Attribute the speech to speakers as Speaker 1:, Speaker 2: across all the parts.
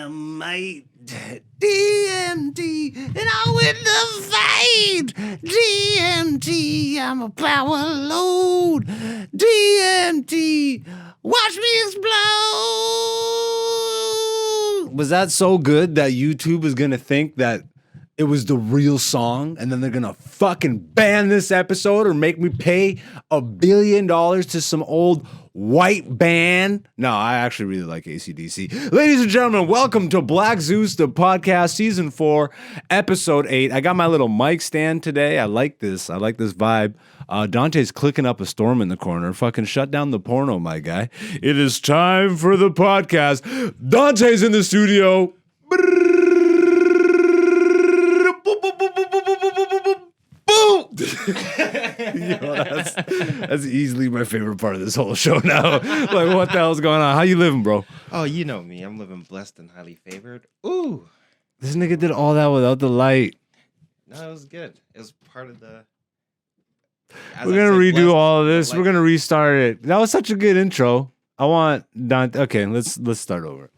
Speaker 1: dynamite, DMT, and I win the fight. DMT, I'm a power load. DMT, watch me explode. Was that so good that YouTube is gonna think that it was the real song, and then they're gonna fucking ban this episode or make me pay $1 billion to some old white band? No, I actually really like AC/DC. Ladies and gentlemen, welcome to Black Zeus, the podcast, season 4, episode 8. I got my little mic stand today. I like this vibe. Dante's clicking up a storm in the corner. Fucking shut down the porno, my guy. It is time for the podcast. Dante's in the studio. That's easily my favorite part of this whole show now. Like, what the hell's going on? How you living, bro?
Speaker 2: Oh, you know me. I'm living blessed and highly favored. Ooh.
Speaker 1: This nigga did all that without the light.
Speaker 2: No, it was good. It was part of the...
Speaker 1: We're going to redo all of this. We're going to restart it. That was such a good intro. I want Dante. Okay, let's start over.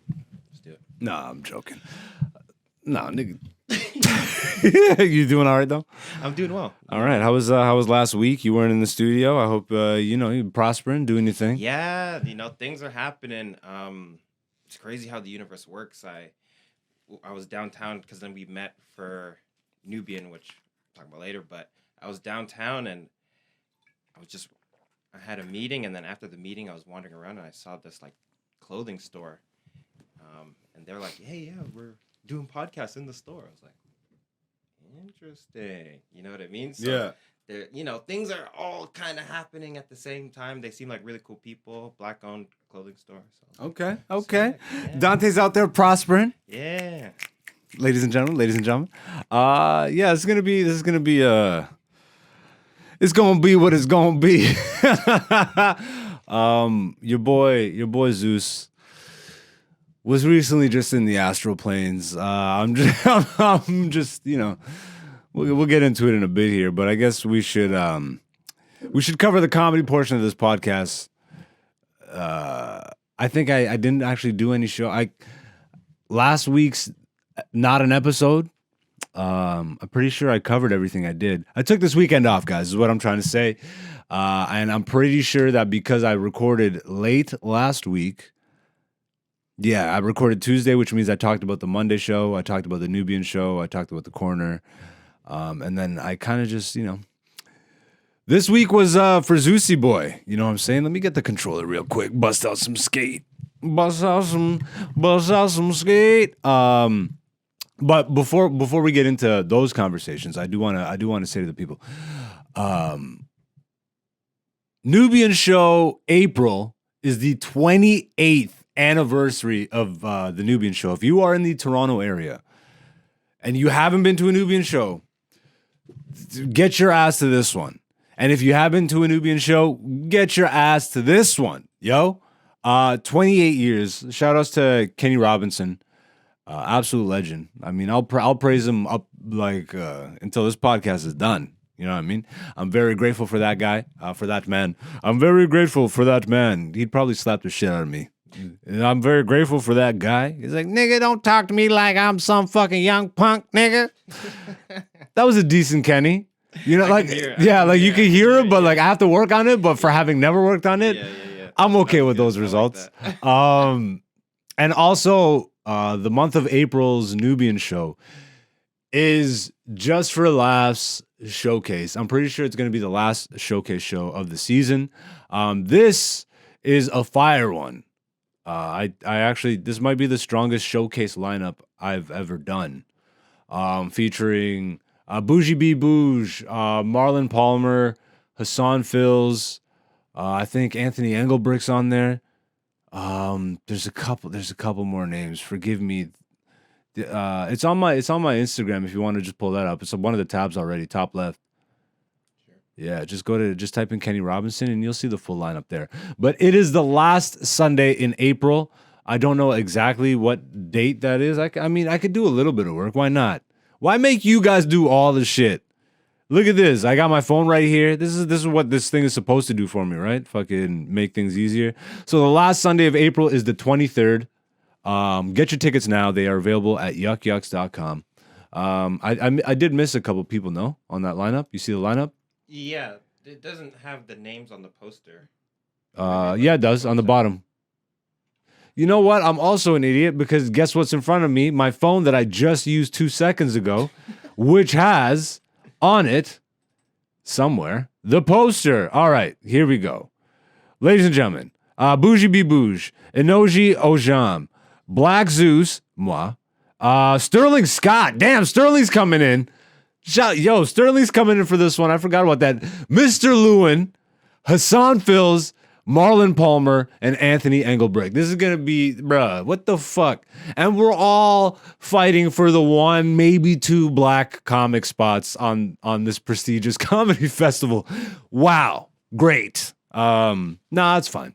Speaker 2: Let's do it.
Speaker 1: No, I'm joking. No, nigga. You doing all right though?
Speaker 2: I'm doing well.
Speaker 1: All right. How was last week? You weren't in the studio. I hope you're prospering, doing your thing.
Speaker 2: Yeah, things are happening. It's crazy how the universe works. I was downtown because then we met for Nubian, which I'll talk about later. But I was downtown and I had a meeting, and then after the meeting, I was wandering around and I saw this like clothing store, and they're like, "Hey, yeah, we're doing podcasts in the store." I was like, interesting. You know what I mean? So yeah. Things are all kind of happening at the same time. They seem like really cool people. Black-owned clothing store. So.
Speaker 1: Okay.
Speaker 2: Yeah.
Speaker 1: Dante's out there prospering.
Speaker 2: Yeah.
Speaker 1: Ladies and gentlemen. Yeah, it's gonna be it's gonna be what it's gonna be. Your boy Zeus was recently just in the astral planes. I'm just we'll get into it in a bit here, but I guess we should cover the comedy portion of this podcast. I think I didn't actually do any show. Last week's not an episode. I'm pretty sure I covered everything I did. I took this weekend off, guys, is what I'm trying to say. And I'm pretty sure that because I recorded late last week. Yeah, I recorded Tuesday, which means I talked about the Monday show, I talked about the Nubian show, I talked about the corner, and then I kind of just, this week was for Zeusy boy. You know what I'm saying? Let me get the controller real quick. Bust out some skate. But before we get into those conversations, I do want to say to the people, Nubian show April is the 28th anniversary of the Nubian show. If you are in the Toronto area and you haven't been to a Nubian show, get your ass to this one. And if you have been to a Nubian show, get your ass to this one, yo. 28 years. Shout outs to Kenny Robinson, absolute legend. I mean, I'll praise him up like until this podcast is done. You know what I mean? I'm very grateful for that guy, for that man. I'm very grateful for that man. He'd probably slap the shit out of me. And I'm very grateful for that guy. He's like, nigga, don't talk to me like I'm some fucking young punk, nigga. That was a decent Kenny. You know, like, you can hear it, but like I have to work on it. But for having never worked on it, I'm okay with those results. And also, the month of April's Nubian show is Just for Laughs showcase. I'm pretty sure it's going to be the last showcase show of the season. This is a fire one. I actually, this might be the strongest showcase lineup I've ever done. Featuring Bougie B. Bouge, Marlon Palmer, Hassan Fills, I think Anthony Engelbrick's on there. There's a couple more names. Forgive me. It's on my Instagram if you want to just pull that up. It's one of the tabs already, top left. Yeah, just type in Kenny Robinson and you'll see the full lineup there. But it is the last Sunday in April. I don't know exactly what date that is. I mean, I could do a little bit of work. Why not? Why make you guys do all the shit? Look at this. I got my phone right here. This is what this thing is supposed to do for me, right? Fucking make things easier. So the last Sunday of April is the 23rd. Get your tickets now. They are available at yuckyucks.com. I did miss a couple people, no, on that lineup. You see the lineup?
Speaker 2: Yeah, it doesn't have the names on the poster.
Speaker 1: Yeah, it does on the bottom. You know what? I'm also an idiot because guess what's in front of me? My phone that I just used 2 seconds ago, which has on it somewhere the poster. All right, here we go. Ladies and gentlemen, Bougie Be Bouge, Enoji Ojam, Black Zeus, moi, Sterling Scott. Damn, Sterling's coming in. Yo, Sterling's coming in for this one. I forgot about that. Mr. Lewin, Hassan Fills, Marlon Palmer, and Anthony Engelbrecht. This is going to be, bruh, what the fuck? And we're all fighting for the 1, maybe 2 black comic spots on this prestigious comedy festival. Wow. Great. Nah, it's fine.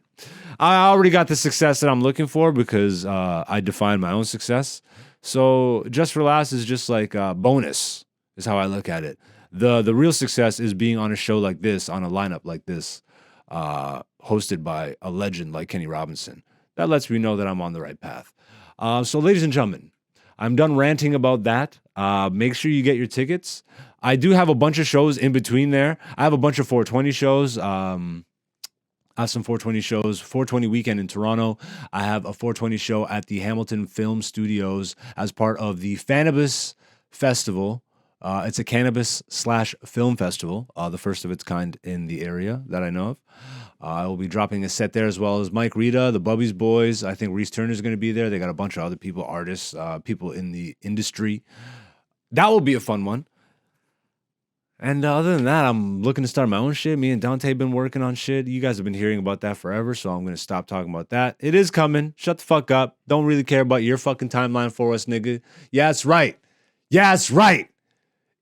Speaker 1: I already got the success that I'm looking for because I defined my own success. So Just for Laughs is just like a bonus, is how I look at it. The real success is being on a show like this, on a lineup like this, hosted by a legend like Kenny Robinson. That lets me know that I'm on the right path. So ladies and gentlemen, I'm done ranting about that. Make sure you get your tickets. I do have a bunch of shows in between there. I have a bunch of 420 shows. I have some 420 shows, 420 weekend in Toronto. I have a 420 show at the Hamilton Film Studios as part of the Fanabis Festival. It's a cannabis/film festival, the first of its kind in the area that I know of. I will be dropping a set there as well as Mike Rita, the Bubbies Boys. I think Reese Turner is going to be there. They got a bunch of other people, artists, people in the industry. That will be a fun one. And other than that, I'm looking to start my own shit. Me and Dante have been working on shit. You guys have been hearing about that forever, so I'm going to stop talking about that. It is coming. Shut the fuck up. Don't really care about your fucking timeline for us, nigga. Yeah, that's right. Yeah, that's right.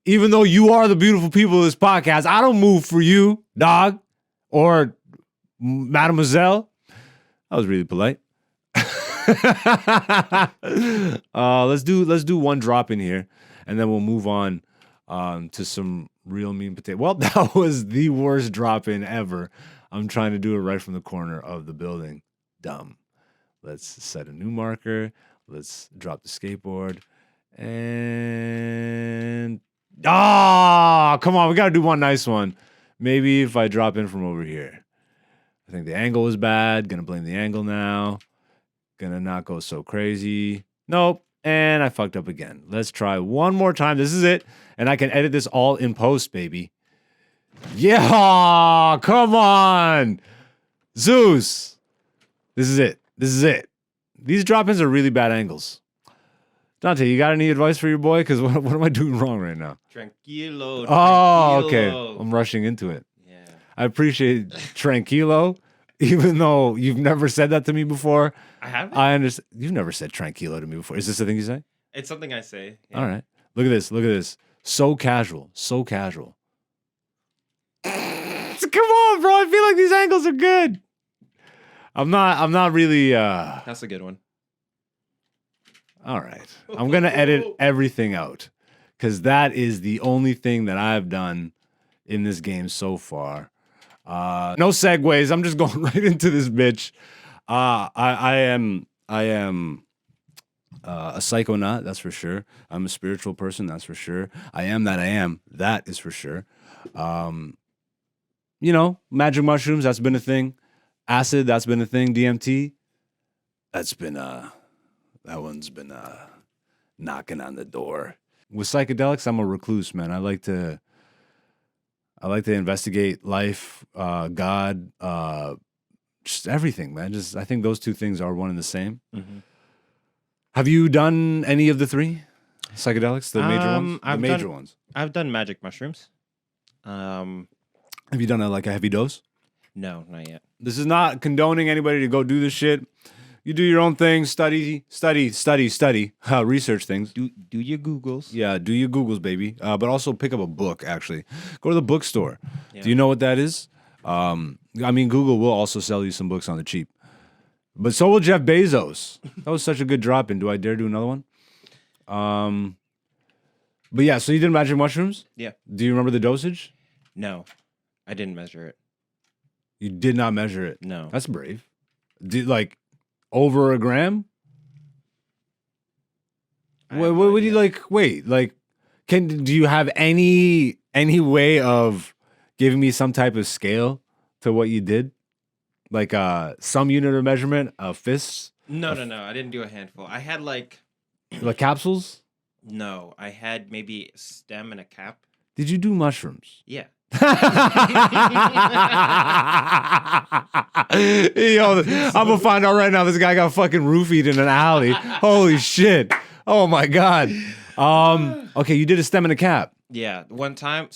Speaker 1: Even though you are the beautiful people of this podcast, I don't move for you, dog, or mademoiselle. That was really polite. Let's do one drop in here, and then we'll move on to some real mean potato. Well, that was the worst drop in ever. I'm trying to do it right from the corner of the building. Dumb. Let's set a new marker. Let's drop the skateboard. And come on, we gotta do one nice one. Maybe if I drop in from over here. I think the angle was bad. Gonna blame the angle now. Gonna not go so crazy. Nope. And I fucked up again. Let's try one more time. This is it. And I can edit this all in post, baby. Yeah, come on. Zeus. This is it. This is it. These drop-ins are really bad angles. Dante, you got any advice for your boy? Because what am I doing wrong right now?
Speaker 2: Tranquilo.
Speaker 1: Oh, okay. I'm rushing into it.
Speaker 2: Yeah.
Speaker 1: I appreciate tranquilo, even though you've never said that to me before.
Speaker 2: I haven't?
Speaker 1: I understand. You've never said tranquilo to me before. Is this the thing you say?
Speaker 2: It's something I say. Yeah.
Speaker 1: All right. Look at this. Look at this. So casual. So casual. Come on, bro. I feel like these angles are good. I'm not really
Speaker 2: That's a good one.
Speaker 1: All right. I'm going to edit everything out because that is the only thing that I've done in this game so far. No segues. I'm just going right into this bitch. I am a psychonaut, that's for sure. I'm a spiritual person, that's for sure. I am that I am, that is for sure. Magic mushrooms, that's been a thing. Acid, that's been a thing. DMT, that's been that one's been knocking on the door. With psychedelics, I'm a recluse, man. I like to investigate life, God, just everything, man. I think those two things are one and the same. Mm-hmm. Have you done any of the three psychedelics, the major ones?
Speaker 2: I've done magic mushrooms.
Speaker 1: Have you done a heavy dose?
Speaker 2: No, not yet.
Speaker 1: This is not condoning anybody to go do this shit. You do your own thing, study, research things.
Speaker 2: Do your Googles.
Speaker 1: Yeah, do your Googles, baby. But also pick up a book, actually. Go to the bookstore. Yeah. Do you know what that is? Google will also sell you some books on the cheap. But so will Jeff Bezos. That was such a good drop-in. Do I dare do another one? But yeah, so you did magic mushrooms?
Speaker 2: Yeah.
Speaker 1: Do you remember the dosage?
Speaker 2: No, I didn't measure it.
Speaker 1: You did not measure it?
Speaker 2: No.
Speaker 1: That's brave. Over a gram? What would you like? Wait, like, do you have any way of giving me some type of scale to what you did? Like some unit of measurement of fists?
Speaker 2: No. I didn't do a handful. I had like
Speaker 1: capsules?
Speaker 2: No, I had maybe a stem and a cap.
Speaker 1: Did you do mushrooms?
Speaker 2: Yeah.
Speaker 1: Yo, I'm gonna find out right now this guy got fucking roofied in an alley. Holy shit. Oh my god. Okay, you did a stem and a cap.
Speaker 2: Yeah, one time.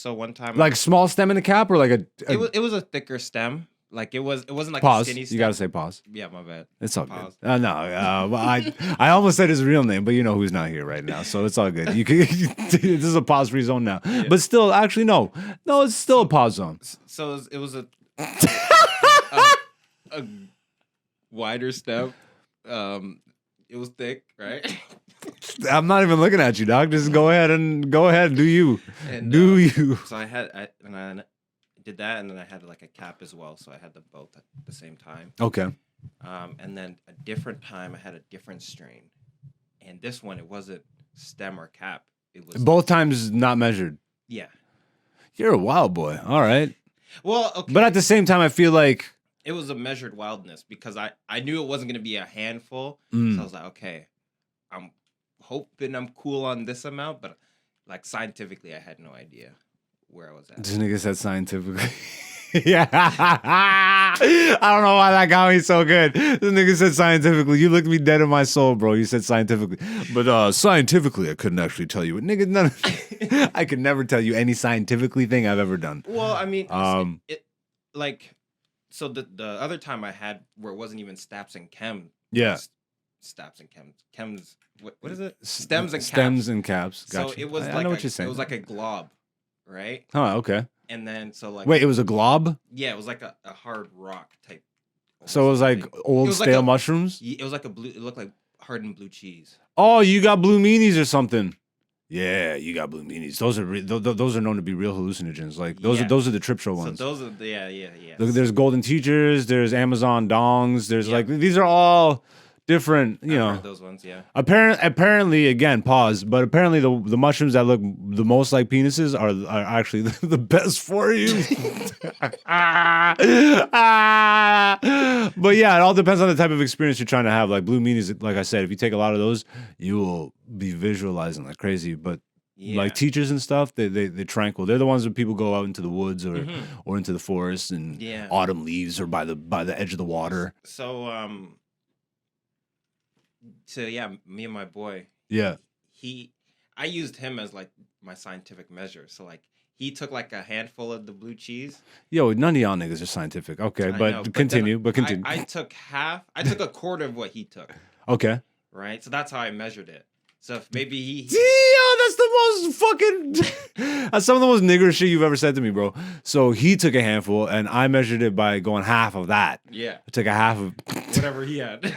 Speaker 1: Like small stem and a cap, or like
Speaker 2: it was a thicker stem. Like it wasn't like
Speaker 1: pause.
Speaker 2: a skinny stem.
Speaker 1: You gotta say pause.
Speaker 2: Yeah, my bad.
Speaker 1: It's all
Speaker 2: Pause.
Speaker 1: good. No, I almost said his real name, but you know who's not here right now, so it's all good. You can, this is a pause-free zone now,
Speaker 2: Yeah.
Speaker 1: but still, actually, no, it's still a pause zone.
Speaker 2: So it was a wider stem. It was thick, right?
Speaker 1: I'm not even looking at you, dog. Just go ahead, do you?
Speaker 2: And,
Speaker 1: do you?
Speaker 2: So I did that, and then I had like a cap as well. So I had them both at the same time.
Speaker 1: Okay.
Speaker 2: And then a different time, I had a different strain, and this one it wasn't stem or cap. It was
Speaker 1: Both times not measured.
Speaker 2: Yeah.
Speaker 1: You're a wild boy. All right.
Speaker 2: Well, okay.
Speaker 1: But at the same time, I feel like
Speaker 2: it was a measured wildness because I knew it wasn't going to be a handful. So I was like, okay, I'm hoping I'm cool on this amount, but like scientifically, I had no idea where I was at.
Speaker 1: This nigga said scientifically. Yeah. I don't know why that got me so good. This nigga said scientifically. You looked me dead in my soul, bro. You said scientifically. But scientifically, I couldn't actually tell you. Nigga, I could never tell you any scientifically thing I've ever done.
Speaker 2: Well, I mean, so the other time I had where it wasn't even staps and chem.
Speaker 1: Yeah.
Speaker 2: Staps and chems. What is it? Stems and caps.
Speaker 1: Stems and caps. Gotcha.
Speaker 2: So it was
Speaker 1: I know what you're saying.
Speaker 2: It was like a glob, right?
Speaker 1: Oh, okay.
Speaker 2: And then so like
Speaker 1: wait, it was a glob?
Speaker 2: Yeah, it was like a hard rock type.
Speaker 1: So it was like old stale mushrooms?
Speaker 2: It was like it looked like hardened blue cheese.
Speaker 1: Oh, you got blue meanies or something. Yeah, you got blue meanies. Those are known to be real hallucinogens. Like those are the trip show ones.
Speaker 2: So those are yeah.
Speaker 1: Look, there's golden teachers, there's Amazon dongs, there's like these are all different, you know.
Speaker 2: Those ones, yeah.
Speaker 1: Apparently, again, pause. But apparently, the mushrooms that look the most like penises are actually the best for you. But yeah, it all depends on the type of experience you're trying to have. Like blue meanies, like I said, if you take a lot of those, you will be visualizing like crazy. But like teachers and stuff, they tranquil. They're the ones that people go out into the woods or into the forest and autumn leaves or by the edge of the water.
Speaker 2: So me and my boy.
Speaker 1: Yeah.
Speaker 2: I used him as like my scientific measure. So like he took like a handful of the blue cheese.
Speaker 1: Yo, none of y'all niggas are scientific. Okay, but continue.
Speaker 2: I took half. I took a quarter of what he took.
Speaker 1: Okay.
Speaker 2: Right. So that's how I measured it. So if maybe he
Speaker 1: that's the most fucking that's some of the most nigger shit you've ever said to me, bro. So he took a handful and I measured it by going half of that.
Speaker 2: Yeah.
Speaker 1: I took a half of
Speaker 2: whatever he had.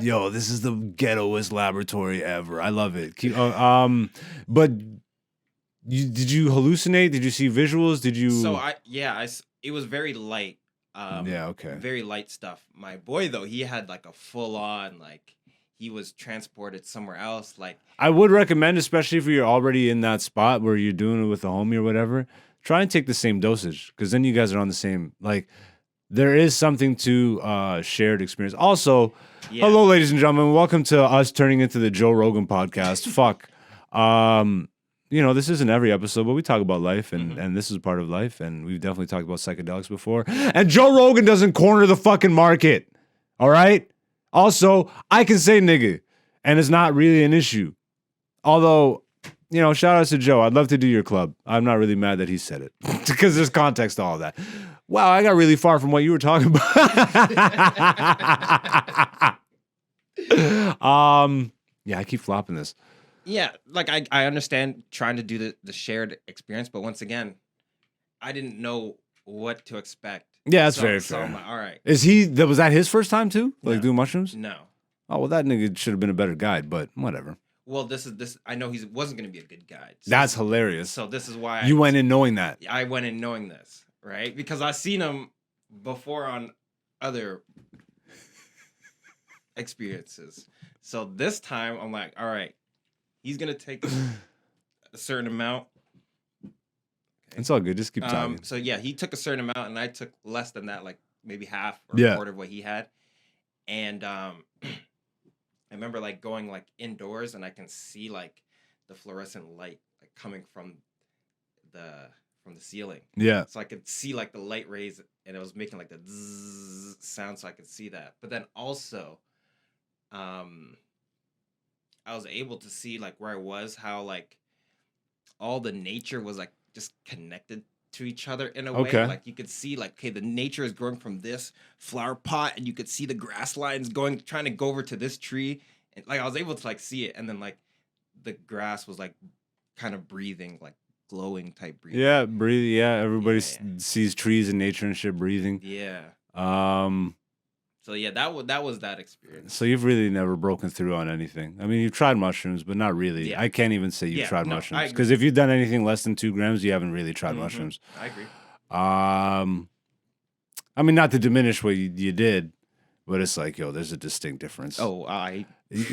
Speaker 1: Yo, this is the ghettoest laboratory ever. I love it. But did you hallucinate? Did you see visuals? Did you
Speaker 2: So it was very light.
Speaker 1: Okay.
Speaker 2: Very light stuff. My boy though, he had like a full on like he was transported somewhere else. Like
Speaker 1: I would recommend, especially if you're already in that spot where you're doing it with a homie or whatever, try and take the same dosage because then you guys are on the same. Like there is something to shared experience. Also, hello, ladies and gentlemen, welcome to us turning into the Joe Rogan podcast. Fuck, this isn't every episode, but we talk about life, and this is part of life, and we've definitely talked about psychedelics before. And Joe Rogan doesn't corner the fucking market. All right. Also, I can say nigga, and it's not really an issue. Although, shout out to Joe. I'd love to do your club. I'm not really mad that he said it because there's context to all that. Wow, I got really far from what you were talking about. I keep flopping this.
Speaker 2: Yeah, like I understand trying to do the shared experience, but once again, I didn't know what to expect.
Speaker 1: Yeah, that's very fair.
Speaker 2: I'm like, all right.
Speaker 1: Was that his first time too? Like doing mushrooms?
Speaker 2: No.
Speaker 1: Oh, well, that nigga should have been a better guide, but whatever.
Speaker 2: Well, I know he wasn't going to be a good guide. So,
Speaker 1: that's hilarious.
Speaker 2: So this is why
Speaker 1: you went in knowing that.
Speaker 2: I went in knowing this, right? Because I've seen him before on other experiences. So this time I'm like, all right, he's gonna take a certain amount.
Speaker 1: It's all good. Just keep talking.
Speaker 2: So yeah, he took a certain amount, and I took less than that, like maybe half or a quarter of what he had. And I remember like going like indoors, and I can see like the fluorescent light like coming from the ceiling.
Speaker 1: Yeah.
Speaker 2: So I could see like the light rays, and it was making like the zzz sound, so I could see that. But then also, I was able to see like where I was, how like all the nature was like just connected to each other in a way. Like you could see like, okay, the nature is growing from this flower pot, and you could see the grass lines trying to go over to this tree. And like I was able to like see it, and then like the grass was like kind of breathing, like glowing type breathing.
Speaker 1: Yeah, breathe. Yeah, everybody sees trees and nature and shit breathing.
Speaker 2: Yeah. So yeah, that was that experience.
Speaker 1: So you've really never broken through on anything. I mean, you've tried mushrooms, but not really. Yeah. I can't even say you've tried mushrooms, because if you've done anything less than 2 grams, you haven't really tried mushrooms.
Speaker 2: I agree.
Speaker 1: I mean, not to diminish what you did, but it's like, yo, there's a distinct difference.
Speaker 2: Oh,
Speaker 1: and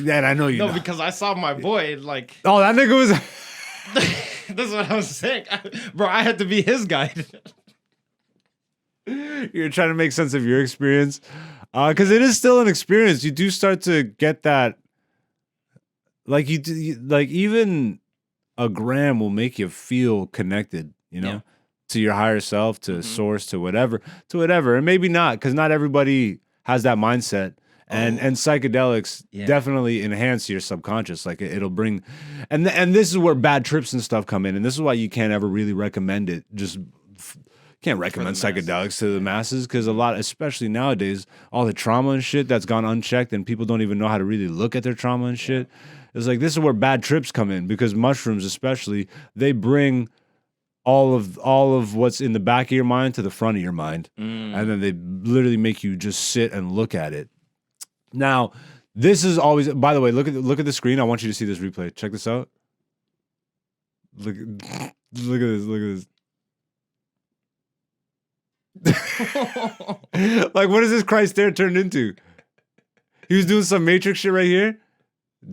Speaker 1: I know you.
Speaker 2: No, because I saw my boy like.
Speaker 1: Oh, that nigga was.
Speaker 2: That's what I was saying, bro. I had to be his guide.
Speaker 1: You're trying to make sense of your experience. Because it is still an experience. You do start to get that, like like even a gram will make you feel connected, to your higher self, to source, to whatever, and maybe not, because not everybody has that mindset. And psychedelics definitely enhance your subconscious. Like it'll bring, and this is where bad trips and stuff come in, and this is why you can't ever really recommend it. Can't recommend psychedelics to the masses, because a lot, especially nowadays, all the trauma and shit that's gone unchecked, and people don't even know how to really look at their trauma and shit. It's like, this is where bad trips come in, because mushrooms especially, they bring all of what's in the back of your mind to the front of your mind. And then they literally make you just sit and look at it. Now, this is always, by the way, look at the screen. I want you to see this replay. Check this out. Look at this. Like, what is this Christ stare turned into? He was doing some Matrix shit right here,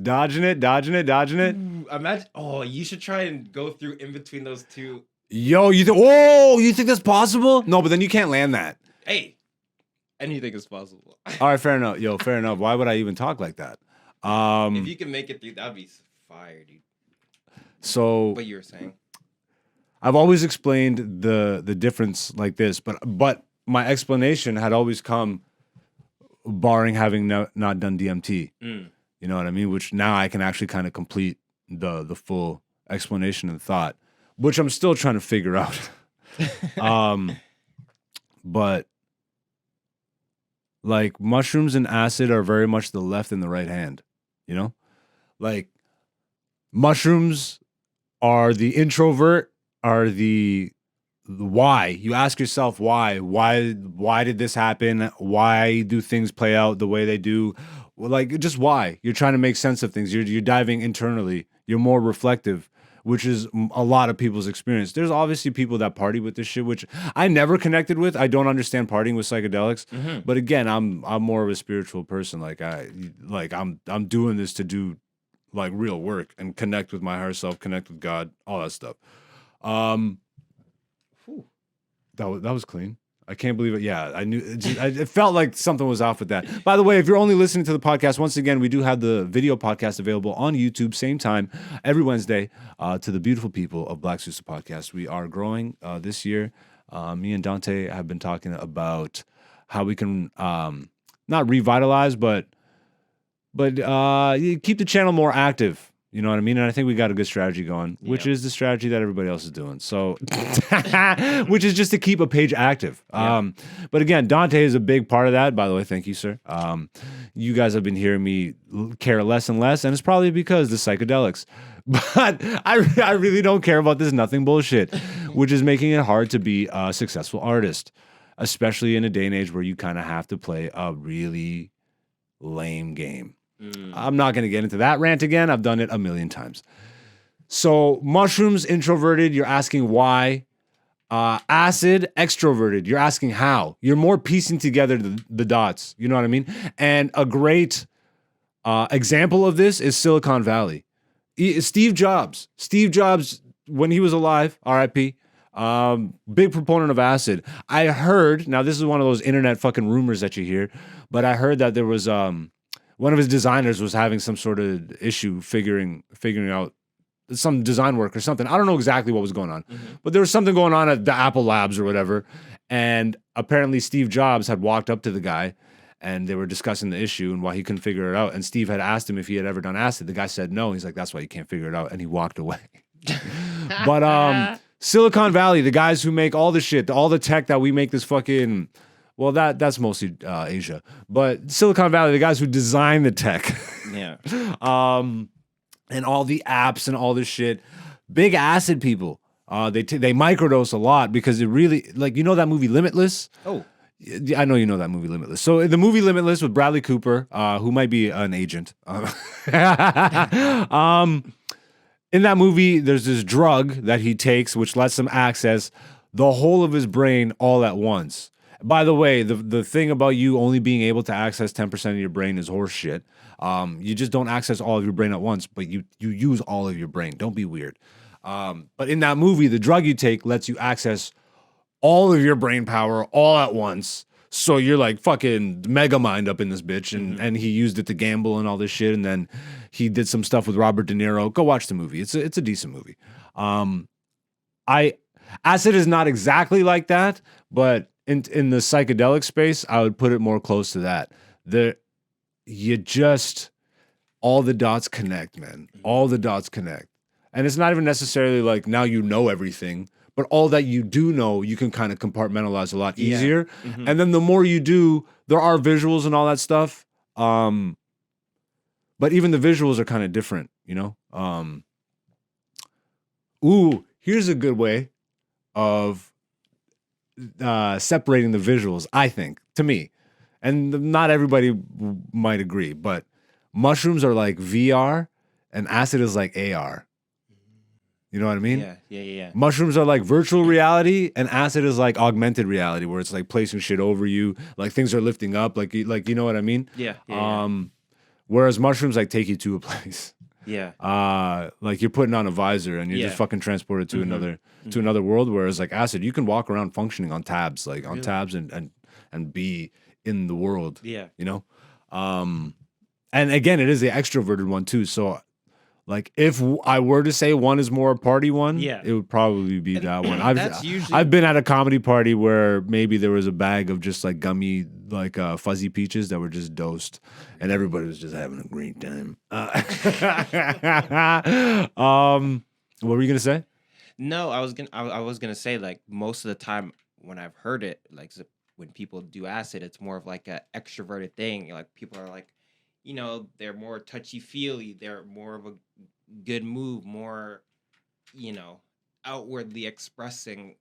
Speaker 1: dodging it.
Speaker 2: Imagine. Oh, you should try and go through in between those two.
Speaker 1: Yo, you think that's possible? No, but then you can't land that.
Speaker 2: Hey, anything is possible.
Speaker 1: All right, fair enough. Yo, fair enough. Why would I even talk like that?
Speaker 2: If you can make it through, that'd be fire, dude.
Speaker 1: So,
Speaker 2: what you were saying.
Speaker 1: I've always explained the difference like this, but my explanation had always come barring having not done DMT. You know what I mean? Which now I can actually kind of complete the full explanation and thought, which I'm still trying to figure out. But like mushrooms and acid are very much the left and the right hand, Like mushrooms are the introvert, are the why. You ask yourself why did this happen? Why do things play out the way they do? Well, like, just why. You're trying to make sense of things. You're diving internally. You're more reflective, which is a lot of people's experience. There's obviously people that party with this shit, which I never connected with. I don't understand partying with psychedelics. But again, I'm more of a spiritual person. I'm doing this to do like real work and connect with my higher self, connect with God, all that stuff. That was clean. I can't believe it. Yeah, I knew. It felt like something was off with that. By the way, if you're only listening to the podcast, once again, we do have the video podcast available on YouTube, same time every Wednesday. To the beautiful people of Black Zeus podcast, we are growing this year. Me and Dante have been talking about how we can not revitalize, but keep the channel more active. You know what I mean? And I think we got a good strategy going, which is the strategy that everybody else is doing. So, which is just to keep a page active. But again, Dante is a big part of that. By the way, thank you, sir. You guys have been hearing me care less and less, and it's probably because the psychedelics. But I really don't care about this nothing bullshit, which is making it hard to be a successful artist, especially in a day and age where you kind of have to play a really lame game. I'm not going to get into that rant again. I've done it a million times. So mushrooms, introverted, you're asking why. Acid, extroverted, you're asking how. You're more piecing together the dots. You know what I mean? And a great example of this is Silicon Valley. Steve Jobs. Steve Jobs, when he was alive, R.I.P., big proponent of acid. I heard, now this is one of those internet fucking rumors that you hear, but I heard that there was one of his designers was having some sort of issue figuring out some design work or something. I don't know exactly what was going on, but there was something going on at the Apple Labs or whatever. And apparently Steve Jobs had walked up to the guy and they were discussing the issue and why he couldn't figure it out. And Steve had asked him if he had ever done acid. The guy said no. He's like, that's why you can't figure it out. And he walked away. But Silicon Valley, the guys who make all the shit, all the tech that we make this fucking, well, that's mostly Asia. But Silicon Valley, the guys who design the tech.
Speaker 2: Yeah.
Speaker 1: And all the apps and all this shit. Big acid people. They microdose a lot because it really, like, you know that movie Limitless?
Speaker 2: Oh.
Speaker 1: I know you know that movie Limitless. So the movie Limitless with Bradley Cooper, who might be an agent. In that movie, there's this drug that he takes which lets him access the whole of his brain all at once. By the way, the thing about you only being able to access 10% of your brain is horse shit. You just don't access all of your brain at once, but you use all of your brain. Don't be weird. But in that movie, the drug you take lets you access all of your brain power all at once. So you're like fucking mega mind up in this bitch. And he used it to gamble and all this shit. And then he did some stuff with Robert De Niro. Go watch the movie. It's a decent movie. Acid is not exactly like that, but in the psychedelic space, I would put it more close to that. All the dots connect, man. All the dots connect. And it's not even necessarily like now you know everything, but all that you do know, you can kind of compartmentalize a lot easier. Yeah. And then the more you do, there are visuals and all that stuff. But even the visuals are kind of different, you know? Here's a good way of separating the visuals, I think, to me. And not everybody might agree, but mushrooms are like VR and acid is like AR. You know what I mean?
Speaker 2: Yeah.
Speaker 1: Mushrooms are like virtual reality and acid is like augmented reality where it's like placing shit over you, like things are lifting up, like you know what I mean?
Speaker 2: Yeah.
Speaker 1: Whereas mushrooms like take you to a place.
Speaker 2: Yeah.
Speaker 1: Like you're putting on a visor and you're just fucking transported to another world, whereas like acid, you can walk around functioning on tabs, like on tabs and be in the world.
Speaker 2: Yeah.
Speaker 1: You know? And again, it is the extroverted one too. So like if I were to say one is more a party one, it would probably be that one. I've been at a comedy party where maybe there was a bag of just like gummy, like fuzzy peaches that were just dosed, and everybody was just having a great time. What were you gonna say?
Speaker 2: No, I was gonna say like most of the time when I've heard it, like when people do acid, it's more of like an extroverted thing. Like people are like, you know, they're more touchy-feely. They're more of a good move, more, you know, outwardly expressing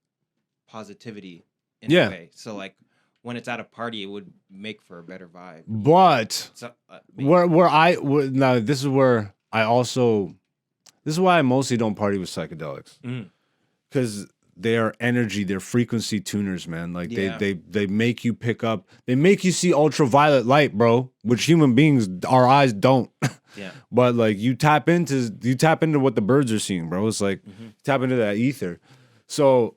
Speaker 2: positivity in a way. So, like, when it's at a party, it would make for a better vibe.
Speaker 1: But this is where I also, this is why I mostly don't party with psychedelics. Because they are energy, they're frequency tuners, man. Like they make you pick up, they make you see ultraviolet light, bro, which human beings, our eyes don't.
Speaker 2: Yeah.
Speaker 1: But like you tap into what the birds are seeing, bro. It's like tap into that ether. So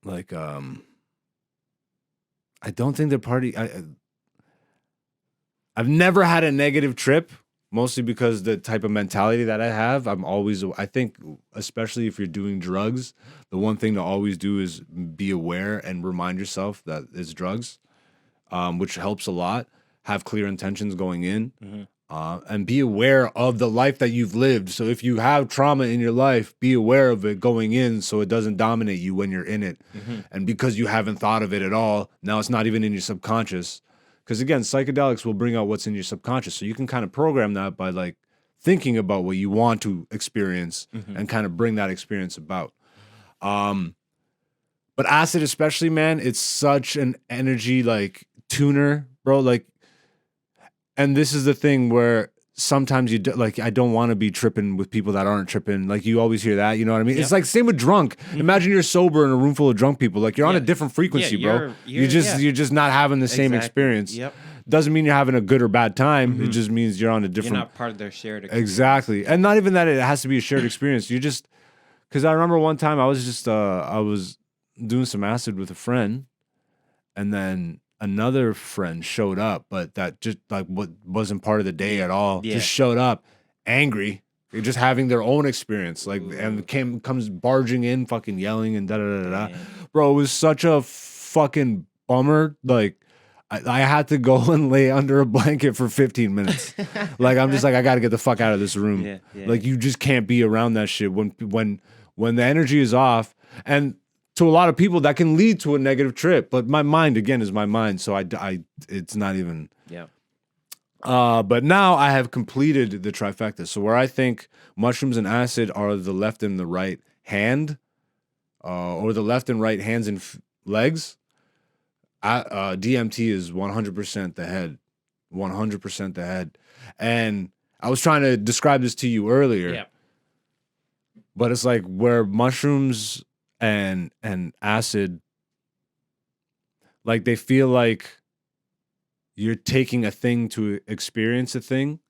Speaker 1: like I don't think the party I've never had a negative trip. Mostly because the type of mentality that I have, I think, especially if you're doing drugs, the one thing to always do is be aware and remind yourself that it's drugs, which helps a lot. Have clear intentions going in, and be aware of the life that you've lived. So if you have trauma in your life, be aware of it going in so it doesn't dominate you when you're in it. And because you haven't thought of it at all, now it's not even in your subconscious. Because again, psychedelics will bring out what's in your subconscious. So you can kind of program that by like thinking about what you want to experience and kind of bring that experience about. But acid especially, man, it's such an energy like tuner, bro. Like, and this is the thing where sometimes you do, like, I don't want to be tripping with people that aren't tripping. Like you always hear that, you know what I mean? It's like same with drunk. Imagine you're sober in a room full of drunk people. Like you're on a different frequency, bro. You're just not having the same experience.
Speaker 2: Yep.
Speaker 1: doesn't mean you're having a good or bad time. It just means you're on a different.
Speaker 2: You're not part of their shared experience.
Speaker 1: Exactly, and not even that it has to be a shared experience. You just because I remember one time I was doing some acid with a friend, and then another friend showed up, but that just like wasn't part of the day at all.
Speaker 2: Yeah.
Speaker 1: Just showed up angry. They're just having their own experience, like, and comes barging in, fucking yelling and da da da da. Bro, it was such a fucking bummer. Like, I had to go and lay under a blanket for 15 minutes. Like, I'm just like, I got to get the fuck out of this room.
Speaker 2: Yeah.
Speaker 1: Like, you just can't be around that shit when the energy is off. And to a lot of people, that can lead to a negative trip. But my mind, again, is my mind. So it's not even.
Speaker 2: Yeah.
Speaker 1: But now I have completed the trifecta. So where I think mushrooms and acid are the left and the right hand, or the left and right hands and legs, DMT is 100% the head. 100% the head. And I was trying to describe this to you earlier.
Speaker 2: Yeah.
Speaker 1: But it's like where mushrooms and acid, like they feel like you're taking a thing to experience a thing.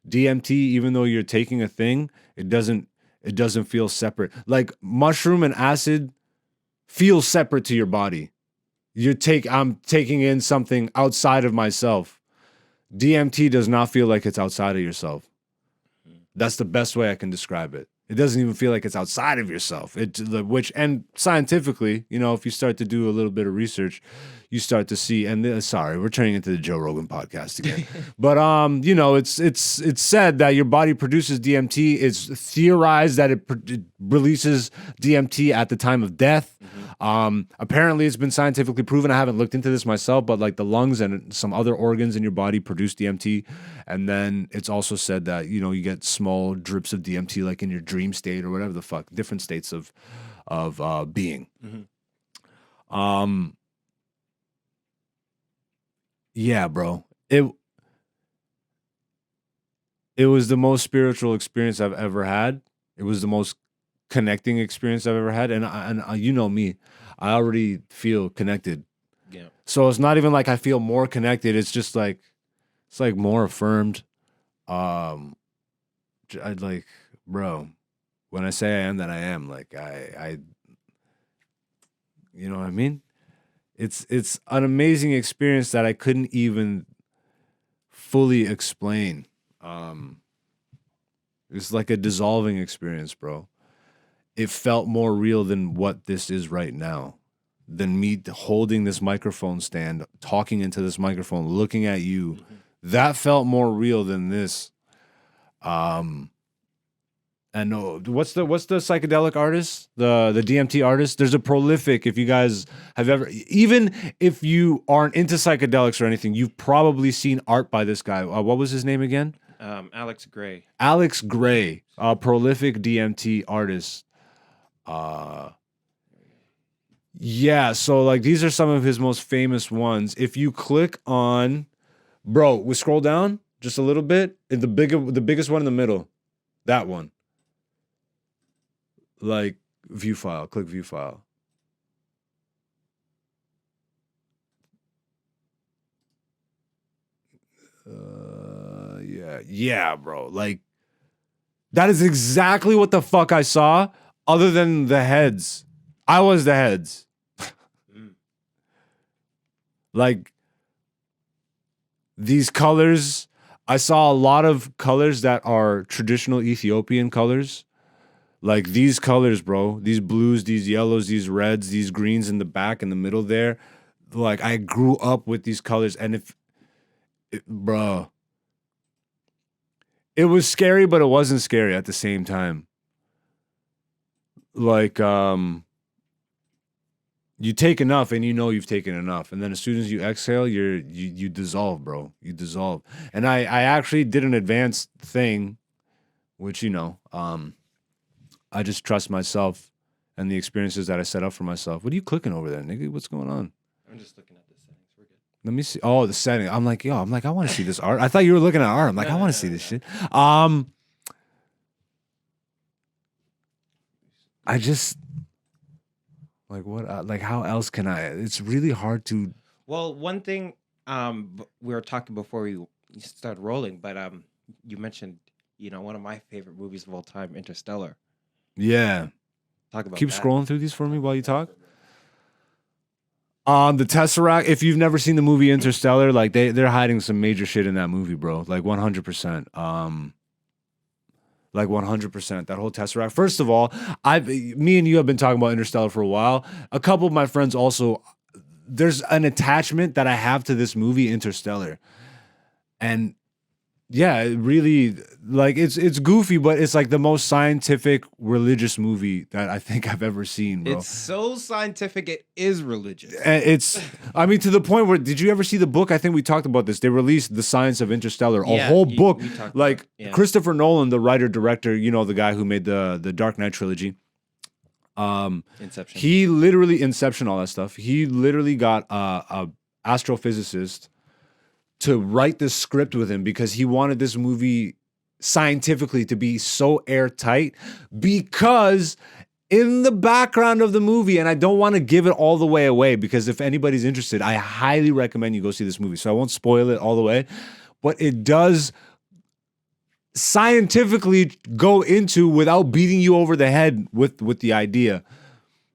Speaker 1: DMT, even though you're taking a thing, it doesn't feel separate. Like mushroom and acid feel separate to your body. I'm taking in something outside of myself. DMT does not feel like it's outside of yourself. That's the best way I can describe it. It doesn't even feel like it's outside of yourself. And scientifically, if you start to do a little bit of research, you start to see. And sorry, we're turning into the Joe Rogan podcast again. But it's said that your body produces DMT. It's theorized that it releases DMT at the time of death. Apparently, it's been scientifically proven. I haven't looked into this myself, but like the lungs and some other organs in your body produce DMT. And then it's also said that you get small drips of DMT, like in your dream state or whatever the fuck, different states of being. Yeah, bro. It was the most spiritual experience I've ever had. It was the most connecting experience I've ever had, and you know me, I already feel connected.
Speaker 2: Yeah.
Speaker 1: So it's not even like I feel more connected. It's just like it's like more affirmed. I'd like, bro, when I say I am, that I am. Like I, you know what I mean? It's an amazing experience that I couldn't even fully explain. It's like a dissolving experience, bro. It felt more real than what this is right now, than me holding this microphone stand, talking into this microphone, looking at you. That felt more real than this. And what's the psychedelic artist, the DMT artist? There's a prolific. If you guys have ever, even if you aren't into psychedelics or anything, you've probably seen art by this guy. What was his name again?
Speaker 2: Alex Gray.
Speaker 1: Alex Gray, a prolific DMT artist. Yeah, so like these are some of his most famous ones. If you click on, bro, we scroll down just a little bit, and the biggest one in the middle, that one. Like view file, click view file. Yeah, bro. Like that is exactly what the fuck I saw. Other than the heads, I was the heads. Like these colors, I saw a lot of colors that are traditional Ethiopian colors. Like these colors, bro, these blues, these yellows, these reds, these greens in the back, in the middle there. Like I grew up with these colors, and bro, it was scary, but it wasn't scary at the same time. Like, you take enough and you've taken enough. And then as soon as you exhale, you dissolve, bro. You dissolve. And I actually did an advanced thing, which, I just trust myself and the experiences that I set up for myself. What are you clicking over there, nigga? What's going on?
Speaker 2: I'm just looking at the settings. We're good.
Speaker 1: Let me see. Oh, the setting. I'm like, I want to see this art. I thought you were looking at art. I'm like, I want to see this shit. I just like what? Like how else can I? It's really hard to.
Speaker 2: Well, one thing We were talking before we started rolling, but you mentioned, one of my favorite movies of all time, Interstellar.
Speaker 1: Yeah.
Speaker 2: Talk about
Speaker 1: Keep
Speaker 2: that.
Speaker 1: scrolling through these for me while you talk. The Tesseract, if you've never seen the movie Interstellar, like they're hiding some major shit in that movie, bro. Like 100%. Like 100%. That whole Tesseract. First of all, me and you have been talking about Interstellar for a while. A couple of my friends also, there's an attachment that I have to this movie, Interstellar. And yeah, it really, like it's goofy, but it's like the most scientific religious movie that I think I've ever seen, bro.
Speaker 2: It's so scientific, it is religious.
Speaker 1: And I mean, to the point where, did you ever see the book? I think we talked about this. They released The Science of Interstellar, a whole book. Like Christopher Nolan, the writer director, the guy who made the Dark Knight trilogy.
Speaker 2: Inception.
Speaker 1: He literally Inception, all that stuff. He literally got a astrophysicist to write this script with him because he wanted this movie scientifically to be so airtight, because in the background of the movie, and I don't want to give it all the way away, because if anybody's interested, I highly recommend you go see this movie. So I won't spoil it all the way, but it does scientifically go into, without beating you over the head with the idea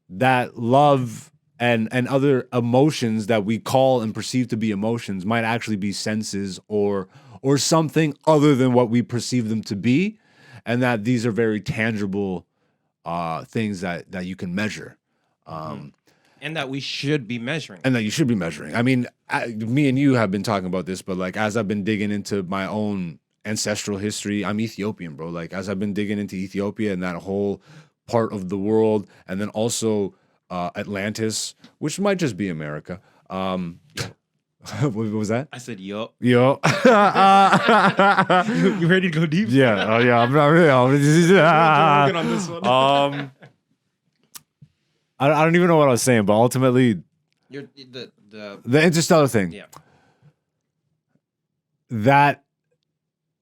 Speaker 1: that love and other emotions that we call and perceive to be emotions might actually be senses or something other than what we perceive them to be, and that these are very tangible things that you can measure.
Speaker 2: And that we should be measuring.
Speaker 1: And that you should be measuring. I mean, me and you have been talking about this, but like as I've been digging into my own ancestral history, I'm Ethiopian, bro. Like as I've been digging into Ethiopia and that whole part of the world, and then also Atlantis, which might just be America. What was that?
Speaker 2: I said, yo.
Speaker 1: Yo.
Speaker 2: You ready to go deep?
Speaker 1: Yeah. Oh, yeah. I'm not really.
Speaker 2: Working on this one.
Speaker 1: I don't even know what I was saying, but ultimately,
Speaker 2: the
Speaker 1: Interstellar thing.
Speaker 2: Yeah.
Speaker 1: That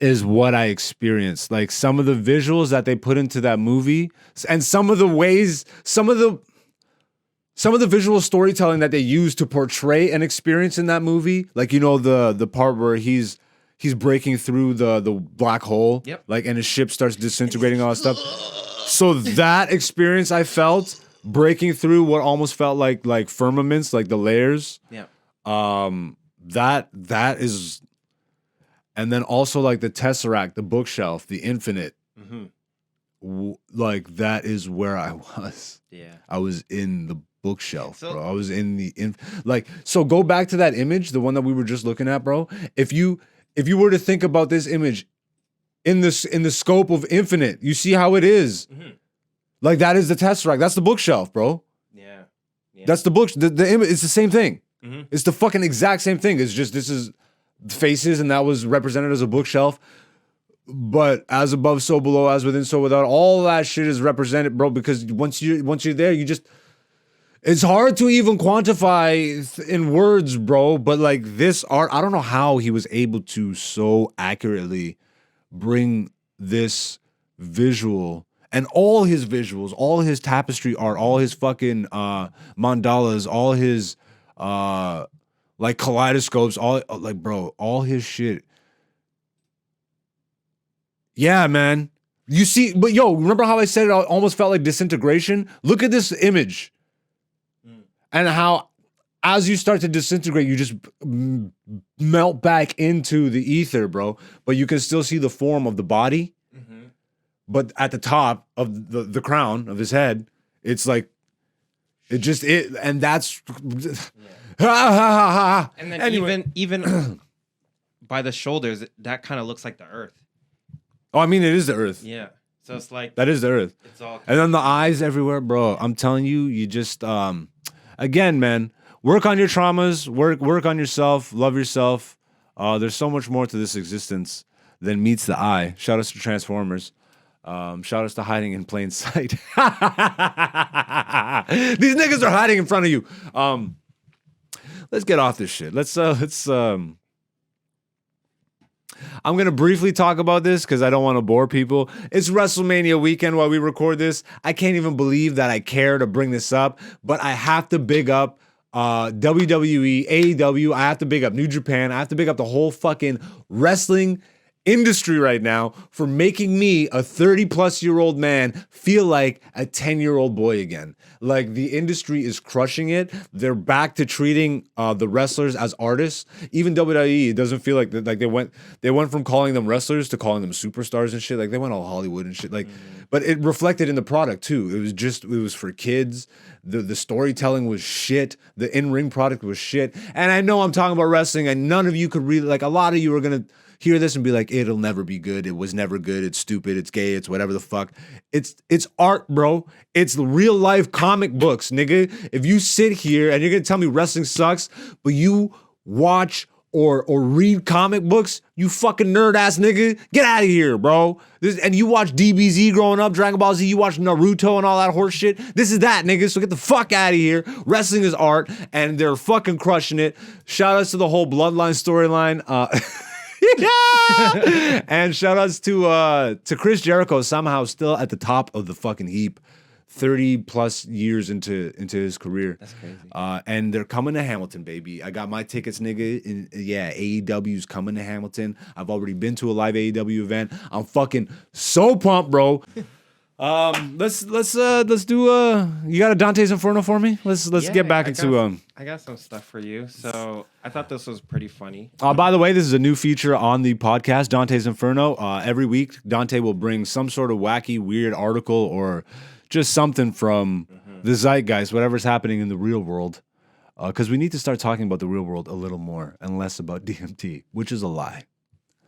Speaker 1: is what I experienced. Like some of the visuals that they put into that movie, and some of the visual storytelling that they use to portray an experience in that movie, like the part where he's breaking through the black hole,
Speaker 2: yep,
Speaker 1: like, and his ship starts disintegrating, all that stuff. So that experience I felt breaking through what almost felt like firmaments, like the layers.
Speaker 2: Yeah.
Speaker 1: That is, and then also like the Tesseract, the bookshelf, the infinite. Mm-hmm. Like that is where I was.
Speaker 2: Yeah.
Speaker 1: I was in the bookshelf, bro. I was in the so go back to that image, the one that we were just looking at, bro. If you were to think about this image in the scope of infinite, you see how it is. Mm-hmm. Like that is the Tesseract. That's the bookshelf, bro.
Speaker 2: Yeah.
Speaker 1: That's the book. The image. It's the same thing.
Speaker 2: Mm-hmm.
Speaker 1: It's the fucking exact same thing. It's just this is faces, and that was represented as a bookshelf. But as above, so below, as within, so without. All that shit is represented, bro. Because once you're there, you just. It's hard to even quantify in words, bro. But like this art, I don't know how he was able to so accurately bring this visual and all his visuals, all his tapestry art, all his fucking mandalas, all his like kaleidoscopes, all like, bro, all his shit. Yeah, man. You see, but yo, remember how I said it almost felt like disintegration? Look at this image. And how, as you start to disintegrate, you just melt back into the ether, bro. But you can still see the form of the body. Mm-hmm. But at the top of the crown of his head, it's like, and that's...
Speaker 2: Yeah. And then anyway. even by the shoulders, that kind of looks like the earth.
Speaker 1: Oh, I mean, it is the earth.
Speaker 2: Yeah. So it's like...
Speaker 1: That is the earth.
Speaker 2: It's all...
Speaker 1: And then the eyes everywhere, bro. I'm telling you, you just... Again, man, work on your traumas, work on yourself, love yourself. There's so much more to this existence than meets the eye. Shout out to Transformers. Shout out to hiding in plain sight. These niggas are hiding in front of you. Let's get off this shit. I'm going to briefly talk about this because I don't want to bore people. It's WrestleMania weekend while we record this. I can't even believe that I care to bring this up, but I have to big up WWE, AEW. I have to big up New Japan. I have to big up the whole fucking wrestling industry right now for making me, a 30-plus-year-old man, feel like a 10-year-old boy again. Like, the industry is crushing it. They're back to treating the wrestlers as artists. Even WWE, it doesn't feel like they went from calling them wrestlers to calling them superstars and shit. Like, they went all Hollywood and shit. Like, but it reflected in the product too. It was for kids. The storytelling was shit. The in-ring product was shit. And I know I'm talking about wrestling, and none of you could really, like, a lot of you are gonna hear this and be like, it'll never be good. It was never good. It's stupid. It's gay. It's whatever the fuck. It's art, bro. It's the real life comic books, nigga. If you sit here and you're gonna tell me wrestling sucks, but you watch or read comic books, you fucking nerd ass nigga, get out of here, bro. And you watch DBZ growing up, Dragon Ball Z, you watch Naruto and all that horse shit. This is that, nigga. So get the fuck out of here. Wrestling is art, and they're fucking crushing it. Shout outs to the whole Bloodline storyline. Yeah! And shout outs to Chris Jericho, somehow still at the top of the fucking heap, 30 plus years into his career.
Speaker 2: That's crazy.
Speaker 1: And they're coming to Hamilton, baby. I got my tickets, nigga. AEW's coming to Hamilton. I've already been to a live AEW event. I'm fucking so pumped, bro. Let's do you got a Dante's Inferno for me? Let's get back into
Speaker 2: I got some stuff for you. So I thought this was pretty funny.
Speaker 1: By the way, this is a new feature on the podcast, Dante's Inferno. Every week, Dante will bring some sort of wacky, weird article or just something from the zeitgeist, whatever's happening in the real world. Because we need to start talking about the real world a little more and less about DMT, which is a lie.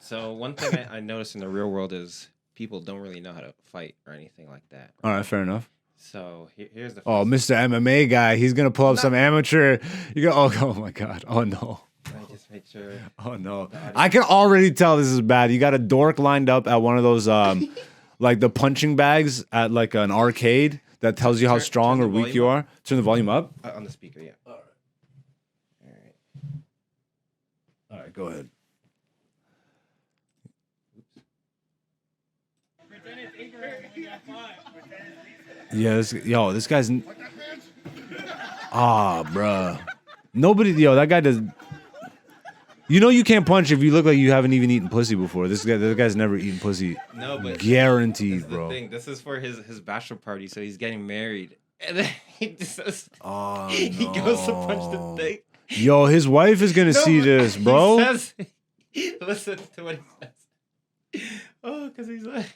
Speaker 2: So one thing I noticed in the real world is people don't really know how to fight or anything like that.
Speaker 1: All right, fair enough.
Speaker 2: So here's the.
Speaker 1: Oh, Mr. MMA guy, he's gonna pull up some amateur. You go, oh my god, oh no.
Speaker 2: Let me just make sure.
Speaker 1: Oh no, I can already tell this is bad. You got a dork lined up at one of those like the punching bags at like an arcade that tells you how strong or weak you are. Turn the volume up.
Speaker 2: On the speaker, yeah. All right.
Speaker 1: All right, go ahead. Yeah, this guy's. Bruh. Nobody, that guy does. You know you can't punch if you look like you haven't even eaten pussy before. This guy's never eaten pussy.
Speaker 2: No, but
Speaker 1: guaranteed,
Speaker 2: this is
Speaker 1: bro.
Speaker 2: the thing. This is for his bachelor party, so he's getting married, and then he just he goes to punch the thing.
Speaker 1: Yo, his wife is gonna see this, bro.
Speaker 2: Listen to what he says. Oh, because he's like.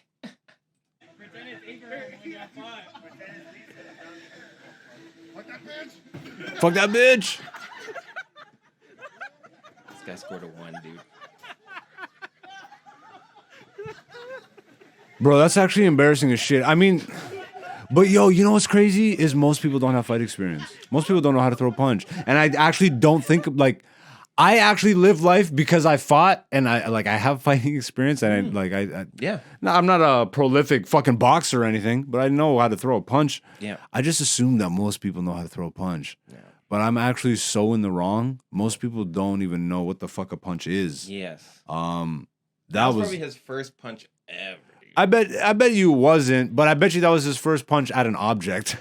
Speaker 1: Fuck that bitch.
Speaker 2: This guy scored a 1, dude.
Speaker 1: Bro, that's actually embarrassing as shit. I mean, but yo, you know what's crazy is most people don't have fight experience. Most people don't know how to throw a punch. And I actually don't think like I actually live life because I fought and I have fighting experience and
Speaker 2: yeah.
Speaker 1: No, I'm not a prolific fucking boxer or anything, but I know how to throw a punch.
Speaker 2: Yeah.
Speaker 1: I just assume that most people know how to throw a punch.
Speaker 2: Yeah.
Speaker 1: But I'm actually so in the wrong. Most people don't even know what the fuck a punch is.
Speaker 2: Yes.
Speaker 1: That was
Speaker 2: probably his first punch ever. Dude.
Speaker 1: I bet you it wasn't, but I bet you that was his first punch at an object.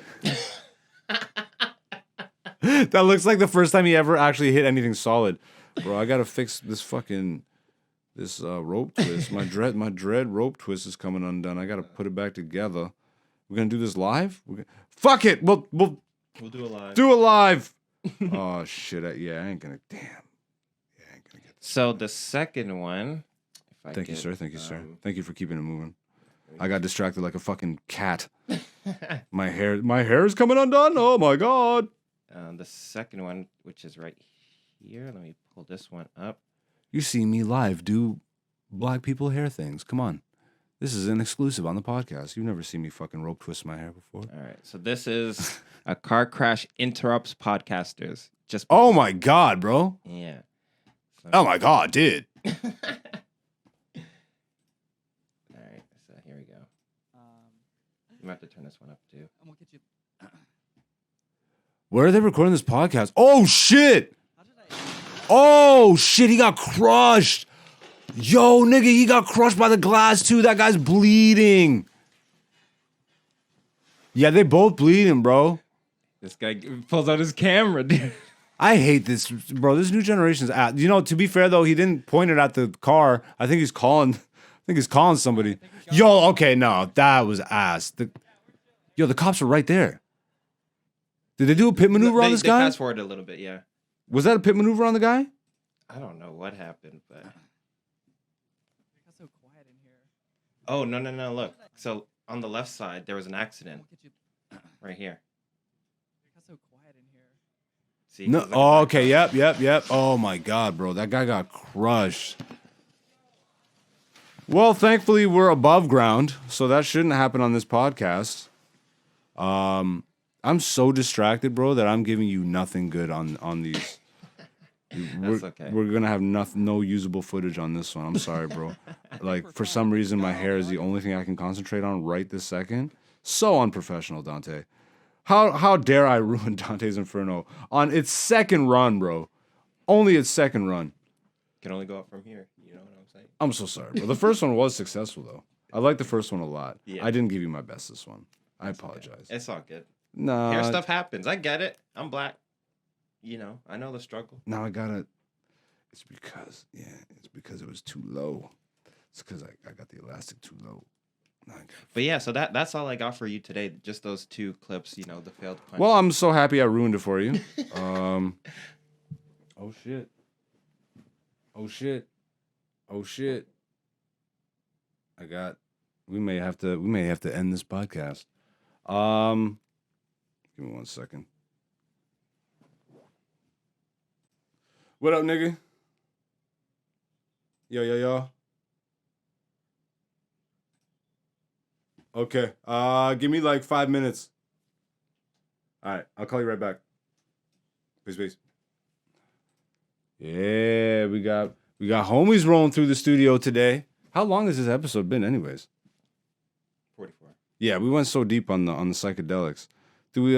Speaker 1: That looks like the first time he ever actually hit anything solid. Bro, I gotta fix this fucking rope twist. My dread rope twist is coming undone. I gotta put it back together. We're gonna do this live? Fuck it! We'll
Speaker 2: do it live.
Speaker 1: Do it live! Oh shit! I ain't gonna. Damn. Yeah, I ain't gonna get this.
Speaker 2: So the second one.
Speaker 1: Thank you, sir. Thank you, sir. Thank you for keeping it moving. I got distracted like a fucking cat. My hair is coming undone. Oh my god.
Speaker 2: The second one, which is right here. Let me pull this one up.
Speaker 1: You see me live do black people hair things. Come on. This is an exclusive on the podcast. You've never seen me fucking rope twist my hair before.
Speaker 2: All right. So this is a car crash interrupts podcasters.
Speaker 1: Oh my god, bro.
Speaker 2: Yeah.
Speaker 1: Oh my god, dude.
Speaker 2: All right. So here we go. You might have to turn this one up too. I'm gonna get you.
Speaker 1: Where are they recording this podcast? Oh shit! Oh shit, he got crushed. Yo, nigga, he got crushed by the glass too. That guy's bleeding. Yeah, they both bleeding, bro.
Speaker 2: This guy pulls out his camera, dude.
Speaker 1: I hate this, bro. This new generation's at. You know, to be fair though, he didn't point it at the car. I think he's calling. Somebody. Yo, okay, no, that was ass. The cops were right there. Did they do a pit maneuver on this guy?
Speaker 2: They fast forward a little bit, yeah.
Speaker 1: Was that a pit maneuver on the guy?
Speaker 2: I don't know what happened, but.
Speaker 3: Got so quiet in here.
Speaker 2: Oh no! Look, so on the left side there was an accident. Right here.
Speaker 3: Got so quiet in here.
Speaker 2: See?
Speaker 1: No. Oh, okay. Yep. Oh my God, bro, that guy got crushed. Well, thankfully we're above ground, so that shouldn't happen on this podcast. I'm so distracted, bro, that I'm giving you nothing good on these.
Speaker 2: That's okay.
Speaker 1: We're gonna have no usable footage on this one. I'm sorry, bro. Like for some reason, my hair is the only thing I can concentrate on right this second. So unprofessional, Dante. How dare I ruin Dante's Inferno on its second run, bro? Only its second run.
Speaker 2: Can only go up from here. You know what I'm saying?
Speaker 1: I'm so sorry, bro. The first one was successful though. I like the first one a lot.
Speaker 2: Yeah.
Speaker 1: I didn't give you my best this one. I apologize.
Speaker 2: Okay. It's all good.
Speaker 1: Nah.
Speaker 2: Hair stuff happens. I get it. I'm black. You know, I know the struggle.
Speaker 1: Now I gotta. It's because it was too low. It's because I got the elastic too low.
Speaker 2: But yeah, so that's all I got for you today. Just those two clips, you know, the failed punch.
Speaker 1: Well, I'm so happy I ruined it for you. Oh shit. We may have to end this podcast. Give me 1 second. What up, nigga? Yo. Okay. Give me like 5 minutes. All right, I'll call you right back. Peace. Yeah, we got homies rolling through the studio today. How long has this episode been, anyways?
Speaker 2: 44.
Speaker 1: Yeah, we went so deep on the psychedelics. Do we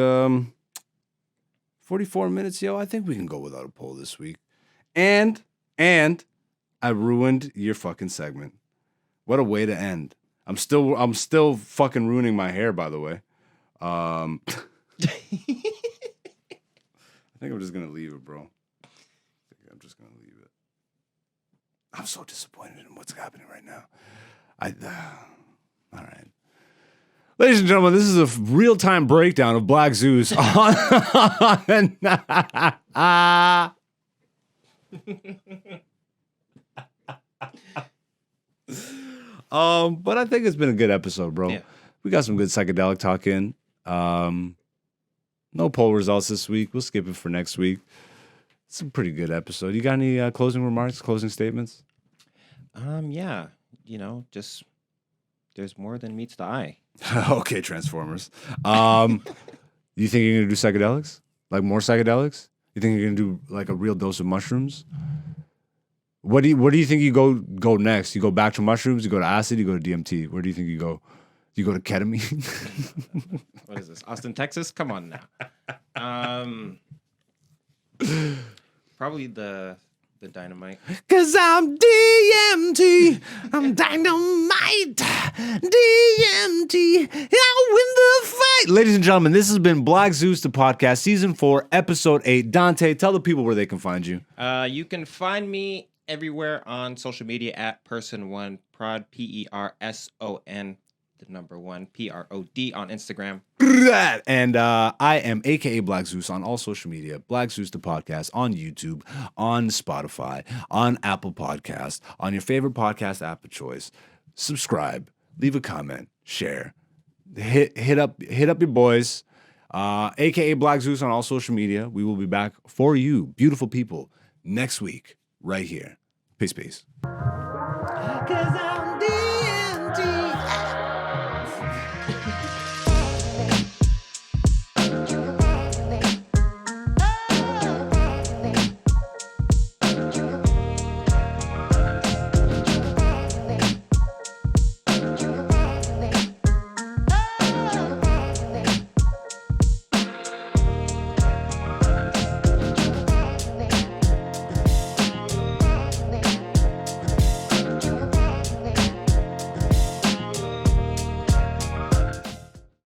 Speaker 1: 44 minutes, yo? I think we can go without a poll this week. And I ruined your fucking segment. What a way to end. I'm still fucking ruining my hair, by the way. I think I'm just gonna leave it, bro. I'm so disappointed in what's happening right now. All right. Ladies and gentlemen, this is a real-time breakdown of Black Zeus on but I think it's been a good episode, bro.
Speaker 2: Yeah.
Speaker 1: We got some good psychedelic talk in. No poll results this week. We'll skip it for next week. It's a pretty good episode. You got any closing remarks, closing statements?
Speaker 2: Yeah. You know, just there's more than meets the eye.
Speaker 1: Okay, Transformers. You think you're gonna do psychedelics? Like more psychedelics? You think you're gonna do like a real dose of mushrooms? What do you think you go next? You go back to mushrooms? You go to acid? You go to DMT? Where do you think you go? You go to ketamine?
Speaker 2: What is this? Austin, Texas? Come on now. Probably the dynamite.
Speaker 1: Cause I'm DMT, I'm dynamite, DMT, I'll win the fight. Ladies and gentlemen, this has been Black Zeus, the podcast, season 4, episode 8. Dante, tell the people where they can find you.
Speaker 2: You can find me everywhere on social media at person1prod, PERSON, the number 1, PROD on Instagram.
Speaker 1: And I am AKA Black Zeus on all social media. Black Zeus the podcast on YouTube, on Spotify, on Apple Podcasts, on your favorite podcast app of choice. Subscribe, leave a comment, share, hit up your boys. AKA Black Zeus on all social media. We will be back for you, beautiful people, next week right here. Peace. 'Cause I'm DMT.